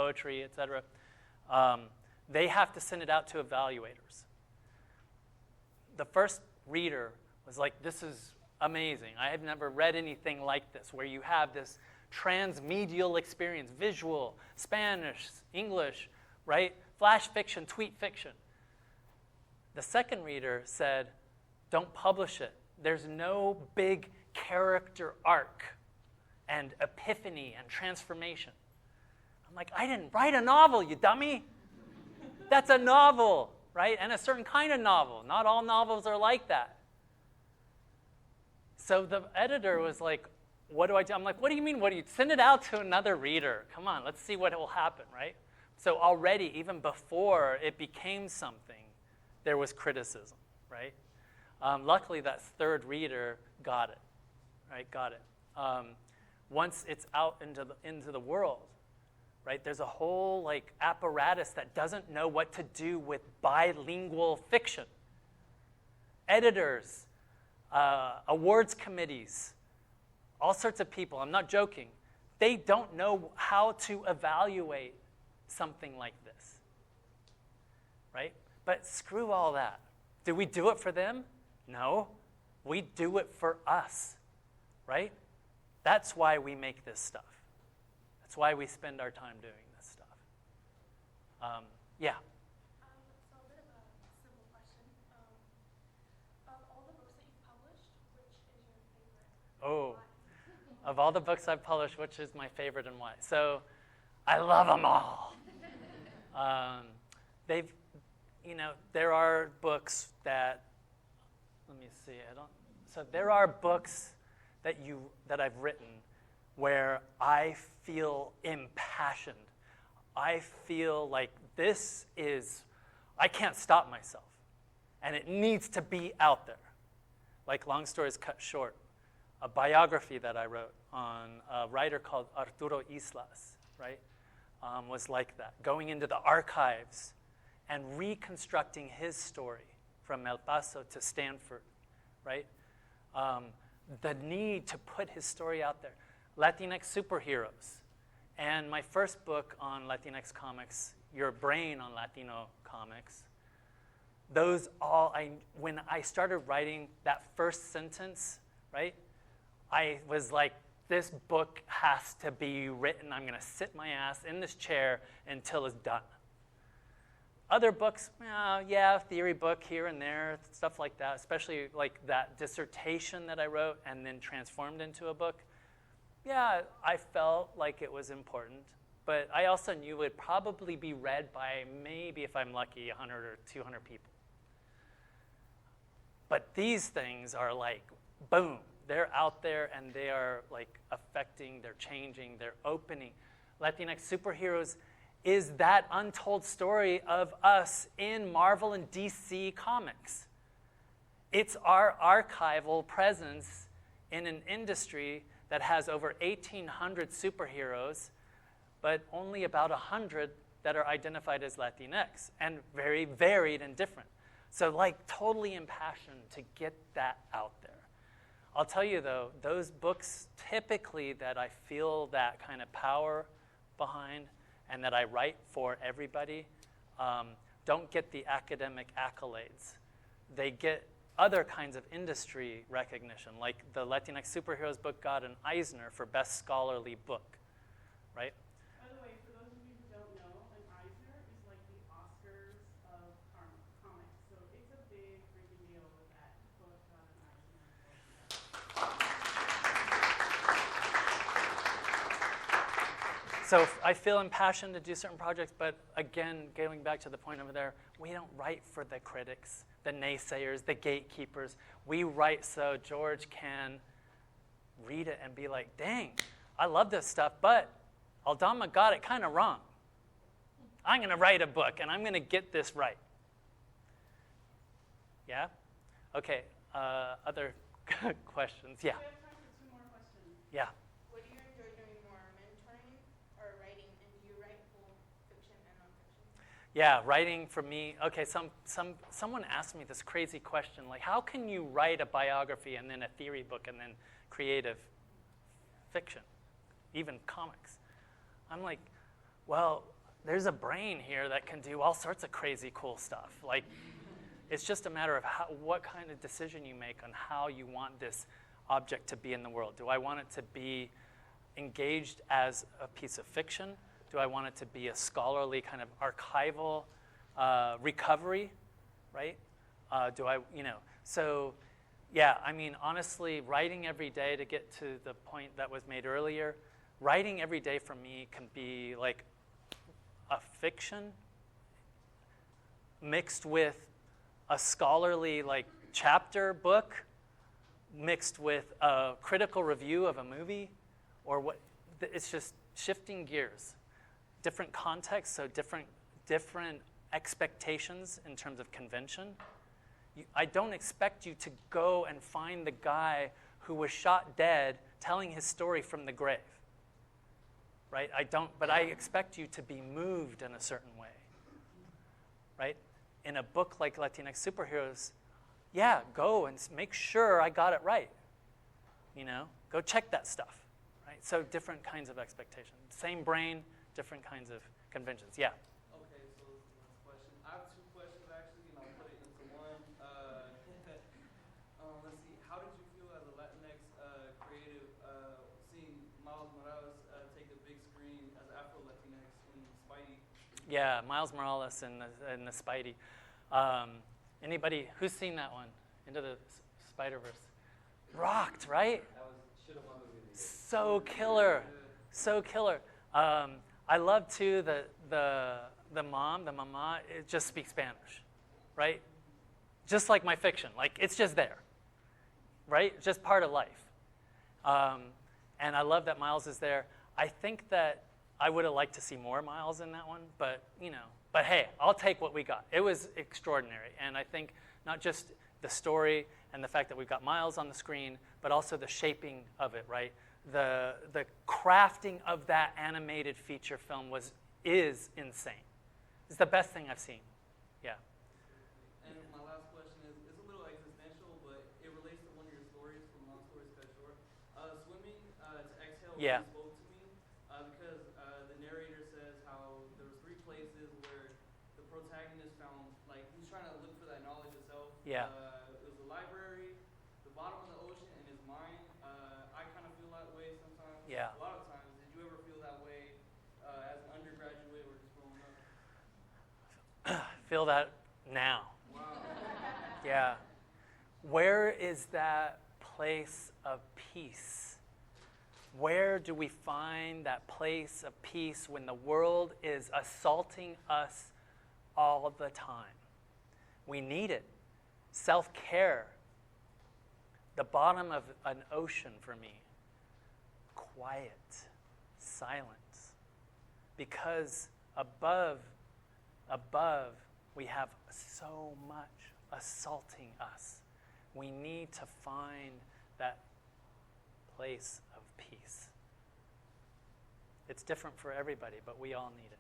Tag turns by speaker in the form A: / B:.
A: poetry, etc. They have to send it out to evaluators. The first reader was like, this is amazing. I have never read anything like this, where you have this transmedial experience, visual, Spanish, English, right? Flash fiction, tweet fiction. The second reader said, don't publish it. There's no big character arc and epiphany and transformation. I'm like, I didn't write a novel, you dummy. That's a novel, right? And a certain kind of novel. Not all novels are like that. So the editor was like, what do I do? I'm like, what do you mean? What do you send it out to another reader? Come on, let's see what will happen, right? So already, even before it became something, there was criticism, right? Luckily, that third reader got it, right? Got it. Once it's out into the world, right? There's a whole like apparatus that doesn't know what to do with bilingual fiction. Editors, awards committees, all sorts of people. I'm not joking. They don't know how to evaluate something like this, right? But screw all that. Do we do it for them? No. We do it for us, right? That's why we make this stuff. That's why we spend our time doing this stuff. Yeah?
B: So a bit of a simple question. Of all the books that you've published, which is your favorite?
A: Oh, of all the books I've published, which is my favorite and why? So I love them all. There are books that, let me see, so there are books that I've written where I feel impassioned. I feel like I can't stop myself, and it needs to be out there. Like Long Stories Cut Short, a biography that I wrote on a writer called Arturo Islas, right, was like that, going into the archives and reconstructing his story from El Paso to Stanford, right? The need to put his story out there. LatinX superheroes. And my first book on Latinx comics, Your Brain on Latino Comics, those all, when I started writing that first sentence, right, I was like, this book has to be written. I'm going to sit my ass in this chair until it's done. Other books, theory book here and there, stuff like that, especially like that dissertation that I wrote and then transformed into a book. Yeah, I felt like it was important, but I also knew it would probably be read by maybe, if I'm lucky, 100 or 200 people. But these things are like, boom, they're out there and they are like affecting, they're changing, they're opening. Latinx superheroes is that untold story of us in Marvel and DC comics. It's our archival presence in an industry that has over 1,800 superheroes, but only about 100 that are identified as Latinx, and very varied and different. So like totally impassioned to get that out there. I'll tell you though, those books typically that I feel that kind of power behind and that I write for everybody don't get the academic accolades. They get other kinds of industry recognition, like the Latinx Superheroes book got an Eisner for Best Scholarly Book, right?
C: By the way, for those of you who don't know, an Eisner is like the Oscars of comics, so it's a big freaking deal with that book got an Eisner.
A: So I feel impassioned to do certain projects, but again, going back to the point over there, we don't write for the critics, the naysayers, the gatekeepers. We write so George can read it and be like, dang, I love this stuff, but Aldama got it kind of wrong. I'm going to write a book, and I'm going to get this right. Yeah? Okay, other questions? Yeah.
C: We have time for 2 more questions.
A: Yeah.
D: What do you enjoy doing more, mentoring or writing? And do you write full fiction and nonfiction?
A: Yeah, writing for me, okay, someone asked me this crazy question, like how can you write a biography and then a theory book and then creative fiction, even comics? I'm like, well, there's a brain here that can do all sorts of crazy cool stuff. Like, it's just a matter of what kind of decision you make on how you want this object to be in the world. Do I want it to be engaged as a piece of fiction? Do I want it to be a scholarly kind of archival recovery, right? So yeah, I mean, honestly, writing every day, to get to the point that was made earlier, writing every day for me can be like a fiction mixed with a scholarly like chapter book mixed with a critical review of a movie, or what. It's just shifting gears, different contexts, so different expectations in terms of convention. I don't expect you to go and find the guy who was shot dead telling his story from the grave, right? But I expect you to be moved in a certain way, right? In a book like LatinX Superheroes, yeah, go and make sure I got it right. Go check that stuff, right? So different kinds of expectations. Same brain, different kinds of conventions. Yeah?
E: Okay, so this is the last question. I have two questions actually, and I'll put it into one. Let's see. How did you feel as a Latinx creative seeing Miles Morales take the big screen as Afro-Latinx in Spidey?
A: Yeah, Miles Morales and the Spidey. Anybody who's seen that one? Into the Spider-Verse. Rocked, right?
E: That was should have won the movie.
A: So killer, so killer. I love too the mama. It just speaks Spanish, right? Just like my fiction, like it's just there, right? Just part of life. And I love that Miles is there. I think that I would have liked to see more Miles in that one, but But hey, I'll take what we got. It was extraordinary, and I think not just the story and the fact that we've got Miles on the screen, but also the shaping of it, right? The crafting of that animated feature film is insane. It's the best thing I've seen. Yeah.
E: And my last question is a little existential, but it relates to one of your stories from Long Stories Cut Short. Swimming to Exhale
A: Yeah.
E: really spoke to me because the narrator says how there was 3 places where the protagonist found, like, he's trying to look for that knowledge itself.
A: Yeah.
E: It was the library, the bottom of the ocean, and his mind. I kind of feel that way sometimes.
A: Yeah.
E: A lot of times. Did you ever feel that way as an undergraduate or just growing up?
A: Feel that now.
E: Wow.
A: Yeah. Where is that place of peace? Where do we find that place of peace when the world is assaulting us all the time? We need it. Self-care. The bottom of an ocean for me. Quiet. Silence. Because above, we have so much assaulting us. We need to find that place of peace. It's different for everybody, but we all need it.